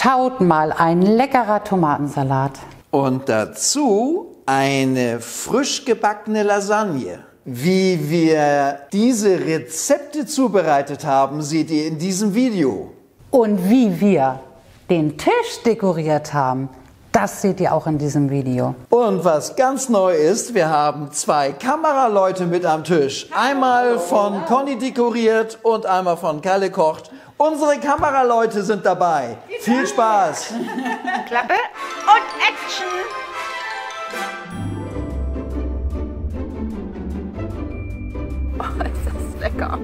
Schaut mal, ein leckerer Tomatensalat. Und dazu eine frisch gebackene Lasagne. Wie wir diese Rezepte zubereitet haben, seht ihr in diesem Video. Und wie wir den Tisch dekoriert haben, das seht ihr auch in diesem Video. Und was ganz neu ist, wir haben 2 Kameraleute mit am Tisch. Einmal von Conny dekoriert und einmal von Kalle kocht. Unsere Kameraleute sind dabei. Viel Spaß. Klappe und Action. Oh, ist das lecker.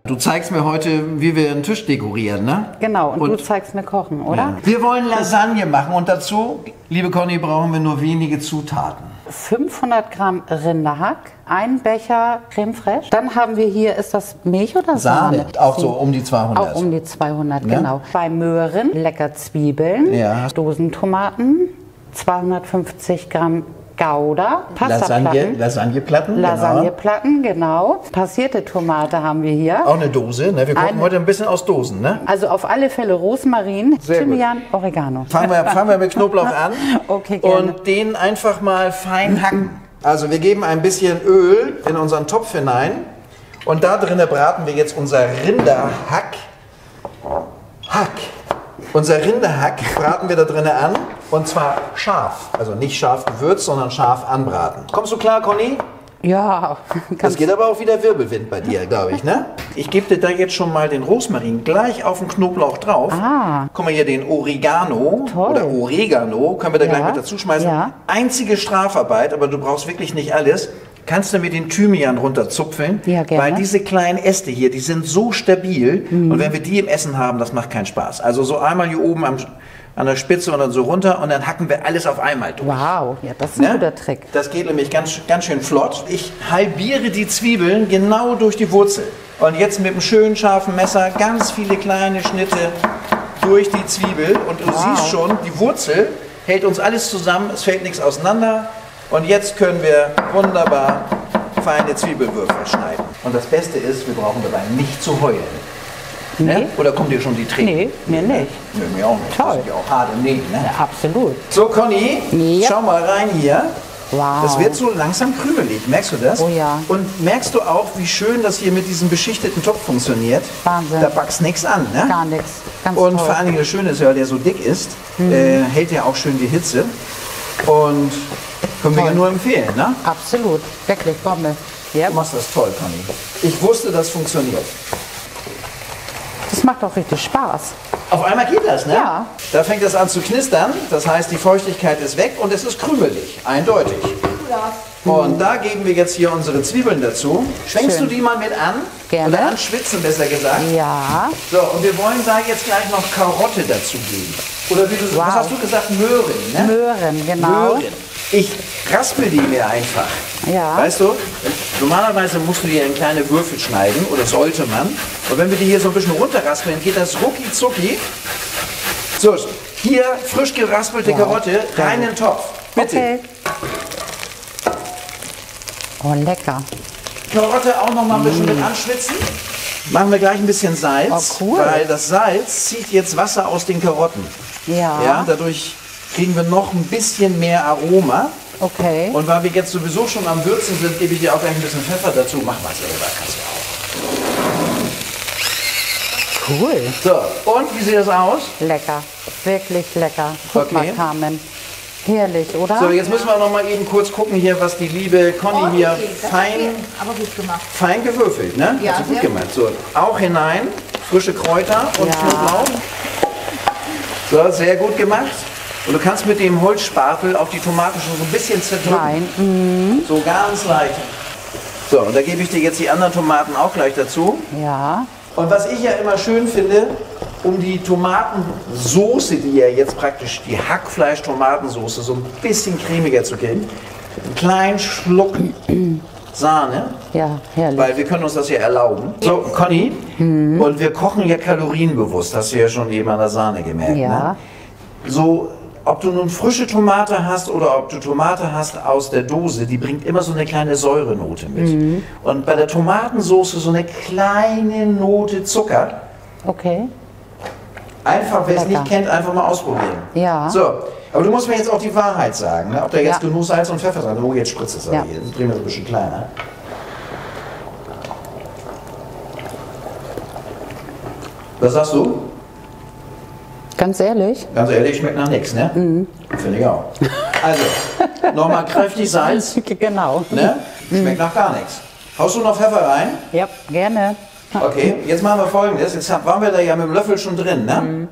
Du zeigst mir heute, wie wir einen Tisch dekorieren, ne? Genau, und du zeigst mir Kochen, oder? Ja. Wir wollen Lasagne machen und dazu, liebe Conny, brauchen wir nur wenige Zutaten. 500 Gramm Rinderhack, ein Becher Creme fraiche. Dann haben wir hier, ist das Milch oder Sahne? Auch so um die 200. Auch um die 200, Ja? genau. 2 Möhren, lecker Zwiebeln, Ja. Dosentomaten, 250 Gramm Gouda, Pastaplatten, Lasagneplatten. Lasagneplatten, genau. Passierte Tomate haben wir hier. Auch eine Dose, ne? Wir kochen heute ein bisschen aus Dosen, ne? Also auf alle Fälle Rosmarin, Sehr gut. Thymian, Oregano. Fangen wir mit Knoblauch an. Okay, gerne. Und den einfach mal fein hacken. Also wir geben ein bisschen Öl in unseren Topf hinein. Und da drinnen braten wir jetzt unser Rinderhack. Unser Rinderhack braten wir da drinnen an. Und zwar scharf. Also nicht scharf gewürzt, sondern scharf anbraten. Kommst du klar, Conny? Ja, Das geht aber auch wieder Wirbelwind bei dir, glaube ich, ne? Ich gebe dir da jetzt schon mal den Rosmarin gleich auf den Knoblauch drauf. Ah. Guck mal hier, den Oregano Toll. oder Oregano können wir da gleich Ja. mit dazu schmeißen. Ja. Einzige Strafarbeit, aber du brauchst wirklich nicht alles. Kannst du mit den Thymian runterzupfeln, Ja, gerne. weil diese kleinen Äste hier, die sind so stabil und wenn wir die im Essen haben, das macht keinen Spaß. Also so einmal hier oben an der Spitze und dann so runter und dann hacken wir alles auf einmal durch. wow, ja, das ist ein guter Trick. Das geht nämlich ganz schön flott. Ich halbiere die Zwiebeln genau durch die Wurzel. Und jetzt mit einem schönen scharfen Messer ganz viele kleine Schnitte durch die Zwiebel. Und du siehst schon, die Wurzel hält uns alles zusammen, es fällt nichts auseinander. Und jetzt können wir wunderbar feine Zwiebelwürfel schneiden. Und das Beste ist, wir brauchen dabei nicht zu heulen. Nee. Ne? Oder kommt dir schon die Tränen? Nee, mir nicht. Nee, mir auch nicht. Toll. Das sind ja auch harte Nägel, ne? Ja, absolut. So, Conny, Ja. schau mal rein hier. Wow. Das wird so langsam krümelig, merkst du das? Oh ja. Und merkst du auch, wie schön das hier mit diesem beschichteten Topf funktioniert? Wahnsinn. Da backst nichts an, ne? Gar nichts. Ganz Und toll. vor allen Dingen das Schöne ist ja, der so dick ist, hält ja auch schön die Hitze. Und können wir ja nur empfehlen, ne? Absolut. Wirklich, Bombe. Ja, Du machst das toll, Conny. Ich wusste, das funktioniert. das macht auch richtig Spaß. Auf einmal geht das, ne? Ja. Da fängt es an zu knistern, das heißt, die Feuchtigkeit ist weg und es ist krümelig, eindeutig. Und da geben wir jetzt hier unsere Zwiebeln dazu. Schwenkst Schön. du die mal mit an? Gerne. Oder anschwitzen, besser gesagt. Ja, So, und wir wollen da jetzt gleich noch Karotte dazu geben. Oder wie du, was hast du gesagt? Möhren, ne? Möhren, genau. Möhren. Ich raspel die mir einfach. Ja. Weißt du, normalerweise musst du die in kleine Würfel schneiden, oder sollte man. Und wenn wir die hier so ein bisschen runterraspeln, geht das rucki zucki. So, hier frisch geraspelte Karotte, rein in den Topf. Bitte. Okay. Oh, lecker. Karotte auch noch mal ein bisschen mit anschwitzen. Machen wir gleich ein bisschen Salz, Oh, cool. weil das Salz zieht jetzt Wasser aus den Karotten. Ja. Ja, dadurch kriegen wir noch ein bisschen mehr Aroma. Okay. Und weil wir jetzt sowieso schon am Würzen sind, gebe ich dir auch gleich ein bisschen Pfeffer dazu. Mach mal selber, kannst du auch. Cool. So, und wie sieht das aus? Lecker. Wirklich lecker. Guck Okay. mal, Carmen. Herrlich, oder? So, jetzt müssen wir noch mal eben kurz gucken hier, was die liebe Conny hier Aber gut gemacht. fein gewürfelt, ne? Ja, Hat sie gut sehr gemacht. So, auch hinein, frische Kräuter und Ja. Knoblauch. So, sehr gut gemacht. Und du kannst mit dem Holzspatel auch die Tomaten schon so ein bisschen zerdrücken. Nein. So ganz leicht. So, und da gebe ich dir jetzt die anderen Tomaten auch gleich dazu. Ja. Und was ich ja immer schön finde, um die Tomatensoße, die ja jetzt praktisch die Hackfleisch-Tomatensoße so ein bisschen cremiger zu kriegen, einen kleinen Schluck Sahne, Ja, herrlich. weil wir können uns das ja erlauben. So, Conny, und wir kochen ja kalorienbewusst, hast du ja schon eben an der Sahne gemerkt. Ja. Ne? So ob du nun frische Tomate hast oder ob du Tomate hast aus der Dose, die bringt immer so eine kleine Säurenote mit. Und bei der Tomatensauce so eine kleine Note Zucker. Okay. Einfach, wer es Lecker. nicht kennt, einfach mal ausprobieren. Ja. So, aber du musst mir jetzt auch die Wahrheit sagen, ne? Ob da jetzt Ja. genug Salz und Pfeffer dran ist. Oh, jetzt spritzt es aber Ja. hier. Das drehen wir so ein bisschen kleiner. Was sagst du? Ganz ehrlich? Ganz ehrlich, schmeckt nach nichts, ne? Finde ich auch. Also, nochmal kräftig Salz, Genau. ne? Schmeckt nach gar nichts. Haust du noch Pfeffer rein? Ja, gerne. Okay, jetzt machen wir Folgendes. Jetzt waren wir da ja mit dem Löffel schon drin, ne?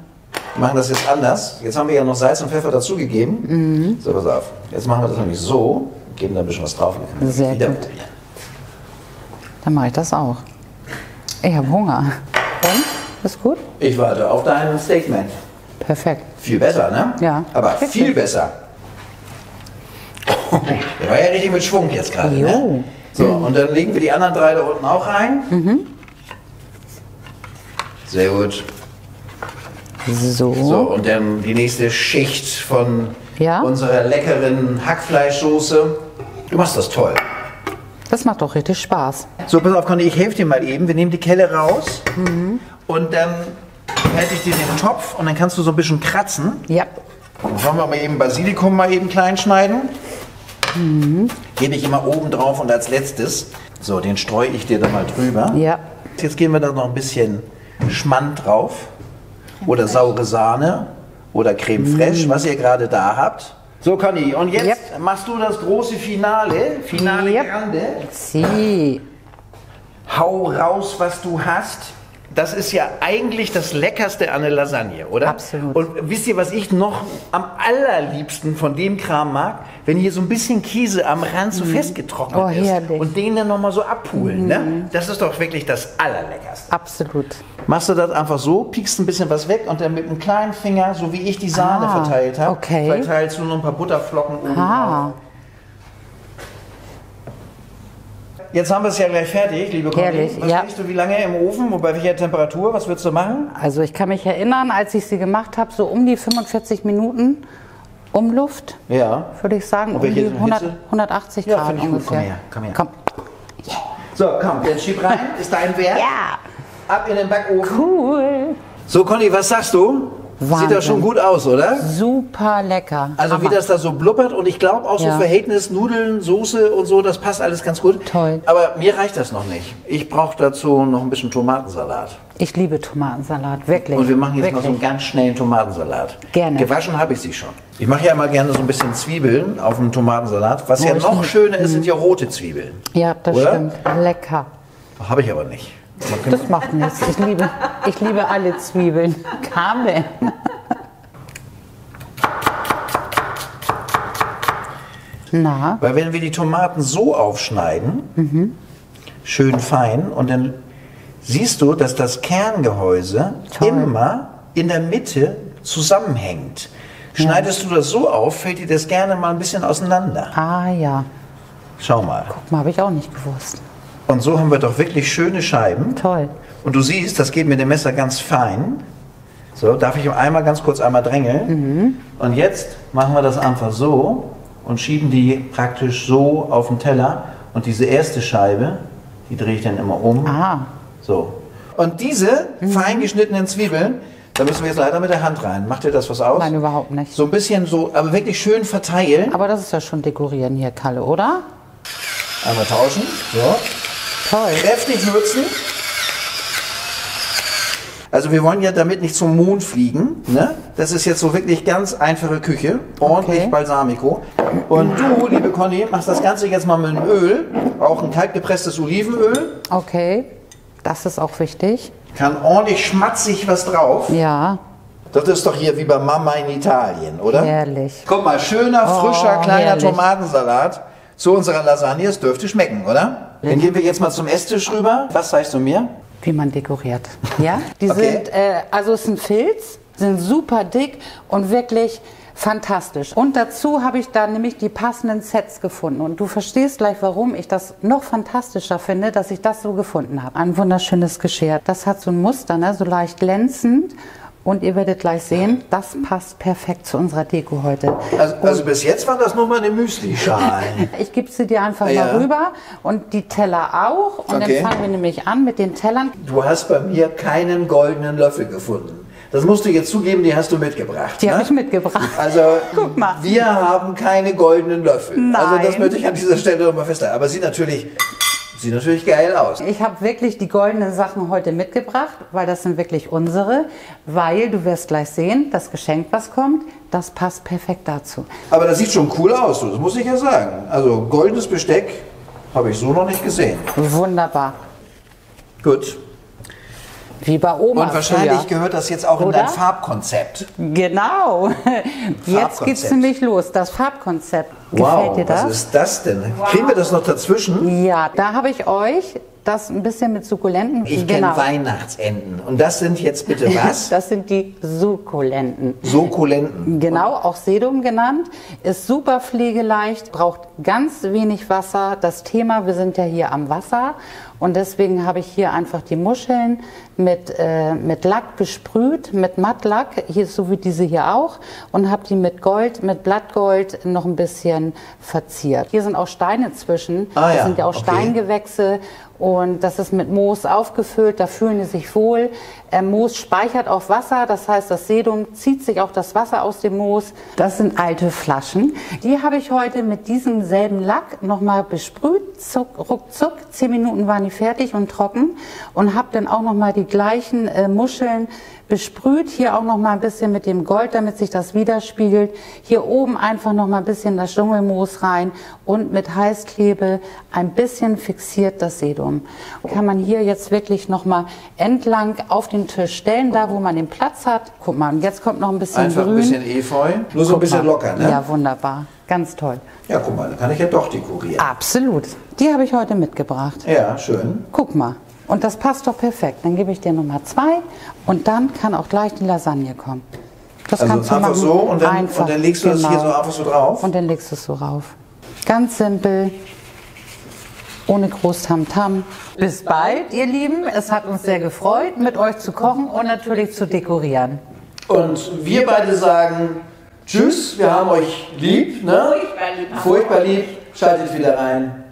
Wir machen das jetzt anders. Jetzt haben wir ja noch Salz und Pfeffer dazugegeben. So, pass auf. Jetzt machen wir das nämlich so. Geben da ein bisschen was drauf. Wir können Sehr wieder gut. probieren. Dann mache ich das auch. Ich habe Hunger. Und? Ist gut? Ich warte auf dein Statement. Perfekt. Viel besser, ne? Ja. Aber Wirklich. viel besser. Der war ja richtig mit Schwung jetzt gerade, Jo. ne? So, und dann legen wir die anderen 3 da unten auch rein. Sehr gut. So, So. und dann die nächste Schicht von Ja? unserer leckeren Hackfleischsoße. Du machst das toll. Das macht doch richtig Spaß. So, pass auf, Conny, ich helfe dir mal eben. Wir nehmen die Kelle raus und dann halte ich dir den Topf und dann kannst du so ein bisschen kratzen. Ja. Dann wollen wir mal eben Basilikum mal eben klein schneiden. Gebe ich immer oben drauf und als letztes. So, den streue ich dir dann mal drüber. Ja. Jetzt geben wir da noch ein bisschen Schmand drauf. Oder saure Sahne. Oder Creme fraiche, was ihr gerade da habt. So, Conny, und jetzt Yep. machst du das große Finale. Finale Yep. Grande. Sie. Hau raus, was du hast. Das ist ja eigentlich das Leckerste an der Lasagne, oder? Absolut. Und wisst ihr, was ich noch am allerliebsten von dem Kram mag? Wenn hier so ein bisschen Käse am Rand so festgetrocknet Oh, ist herrlich. und den dann nochmal so abpulen, ne? Das ist doch wirklich das Allerleckerste. Absolut. Machst du das einfach so, piekst ein bisschen was weg und dann mit dem kleinen Finger, so wie ich die Sahne verteilt habe, okay. verteilst du noch ein paar Butterflocken oben drauf. Ah. Jetzt haben wir es ja gleich fertig, liebe Conny. Herrlich, Was ja. legst du wie lange im Ofen? Bei welcher Temperatur? Was würdest du machen? Also ich kann mich erinnern, als ich sie gemacht habe, so um die 45 Minuten Umluft, Ja. würde ich sagen. Und Um welche die 100, Hitze? 180 Ja, Grad finde ich gut. ungefähr. Komm her. Komm. So, komm, jetzt schieb rein. Ist dein Wert. Ja. Ab in den Backofen. Cool. So, Conny, was sagst du? Sieht Wahnsinn. das schon gut aus, oder? Super lecker. Also wie Hammer. das da so blubbert und ich glaube auch so Ja. Verhältnis Nudeln, Soße und so, das passt alles ganz gut. Toll. Aber mir reicht das noch nicht. Ich brauche dazu noch ein bisschen Tomatensalat. Ich liebe Tomatensalat, wirklich. Und wir machen jetzt mal so wirklich. einen ganz schnellen Tomatensalat. Gerne. Gewaschen habe ich sie schon. Ich mache ja immer gerne so ein bisschen Zwiebeln auf dem Tomatensalat. Was ja ich noch nicht. schöner ist, sind ja rote Zwiebeln. Ja, das Oder? stimmt. Lecker. Habe ich aber nicht. Das macht nichts. Ich liebe alle Zwiebeln. Carmen. Na, Weil wenn wir die Tomaten so aufschneiden, schön fein, und dann siehst du, dass das Kerngehäuse Toll. immer in der Mitte zusammenhängt. Schneidest du das so auf, fällt dir das gerne mal ein bisschen auseinander. ah ja. Schau mal. Guck mal, habe ich auch nicht gewusst. Und so haben wir doch wirklich schöne Scheiben. Toll. Und du siehst, das geht mit dem Messer ganz fein. So, darf ich einmal ganz kurz einmal drängeln. Und jetzt machen wir das einfach so und schieben die praktisch so auf den Teller. Und diese erste Scheibe, die drehe ich dann immer um. Ah, So. Und diese fein geschnittenen Zwiebeln, da müssen wir jetzt leider mit der Hand rein. Macht dir das was aus? nein, überhaupt nicht. So ein bisschen so, aber wirklich schön verteilen. Aber das ist ja schon dekorieren hier, Kalle, oder? Einmal tauschen. So. Toll. Kräftig würzen. Also wir wollen ja damit nicht zum Mond fliegen. Ne? Das ist jetzt so wirklich ganz einfache Küche. Ordentlich Okay. Balsamico. Und du, liebe Conny, machst das Ganze jetzt mal mit dem Öl. Auch ein kaltgepresstes Olivenöl. Okay, das ist auch wichtig. Kann ordentlich schmatzig was drauf. Ja, Das ist doch hier wie bei Mama in Italien, oder? herrlich. Guck mal, schöner, frischer, Oh, kleiner herrlich. Tomatensalat zu unserer Lasagne. Es dürfte schmecken, oder? Dann gehen wir jetzt mal zum Esstisch rüber. Was zeigst du mir? Wie man dekoriert. Ja, die Okay. sind, also es ist ein Filz, sind super dick und wirklich fantastisch. Und dazu habe ich da nämlich die passenden Sets gefunden. Und du verstehst gleich, warum ich das noch fantastischer finde, dass ich das so gefunden habe. Ein wunderschönes Geschirr. Das hat so ein Muster, ne? So leicht glänzend. Und ihr werdet gleich sehen, das passt perfekt zu unserer Deko heute. Also bis jetzt war das nur mal eine Müsli-Schalen. Ich gebe sie dir einfach mal rüber und die Teller auch. Und dann fangen wir nämlich an mit den Tellern. Du hast bei mir keinen goldenen Löffel gefunden. Das musst du jetzt zugeben, die hast du mitgebracht. Die habe ich mitgebracht. Also guck mal. Wir haben keine goldenen Löffel. Nein. Also das möchte ich an dieser Stelle nochmal festhalten. Aber sieht natürlich geil aus. Ich habe wirklich die goldenen Sachen heute mitgebracht, weil das sind wirklich unsere. Weil, du wirst gleich sehen, das Geschenk, was kommt, das passt perfekt dazu. Aber das sieht schon cool aus, das muss ich ja sagen. Also goldenes Besteck habe ich so noch nicht gesehen. Wunderbar. Gut. Wie bei Oma. Und wahrscheinlich früher. gehört das jetzt auch in dein Farbkonzept. Genau. Jetzt geht's nämlich los. Das Farbkonzept. Gefällt dir das? Was ist das denn? Kriegen wir das noch dazwischen? Ja, da habe ich euch das ein bisschen mit Sukkulenten. Ich kenne Weihnachtsenten. Und das sind jetzt bitte was? Das sind die Sukkulenten. Sukkulenten. Genau, auch Sedum genannt. Ist super pflegeleicht, braucht ganz wenig Wasser. Das Thema, wir sind ja hier am Wasser. Und deswegen habe ich hier einfach die Muscheln mit Lack besprüht, mit Mattlack, hier so wie diese hier auch. Und habe die mit Gold, mit Blattgold noch ein bisschen verziert. Hier sind auch Steine zwischen. Das sind ja auch Steingewächse. Und das ist mit Moos aufgefüllt, da fühlen die sich wohl. Moos speichert auch Wasser, das heißt, das Sedum zieht sich auch das Wasser aus dem Moos. Das sind alte Flaschen. Die habe ich heute mit diesem selben Lack nochmal besprüht. Ruckzuck, 10 Minuten waren die fertig und trocken. Und habe dann auch nochmal die gleichen Muscheln besprüht. Hier auch nochmal ein bisschen mit dem Gold, damit sich das widerspiegelt. Hier oben einfach nochmal ein bisschen das Dschungelmoos rein und mit Heißklebe ein bisschen fixiert das Sedum. Kann man hier jetzt wirklich nochmal entlang auf den Tisch stellen, da wo man den Platz hat. Guck mal, und jetzt kommt noch ein bisschen Einfach Grün. Ein bisschen Efeu, nur so ein bisschen locker, ne? Ja, wunderbar. Ganz toll. Ja, guck mal, da kann ich ja doch dekorieren. Absolut. Die habe ich heute mitgebracht. Ja, schön. Guck mal. Und das passt doch perfekt. Dann gebe ich dir Nummer 2 und dann kann auch gleich die Lasagne kommen. Das Also kannst du einfach machen. so und dann legst du das hier so Genau. einfach so drauf? Und dann legst du es so rauf. Ganz simpel, ohne groß Tamtam. Bis bald, ihr Lieben. Es hat uns sehr gefreut, mit euch zu kochen und natürlich zu dekorieren. Und wir beide sagen Tschüss, wir haben euch lieb, ne? Furchtbar lieb. Furchtbar lieb. Schaltet wieder rein.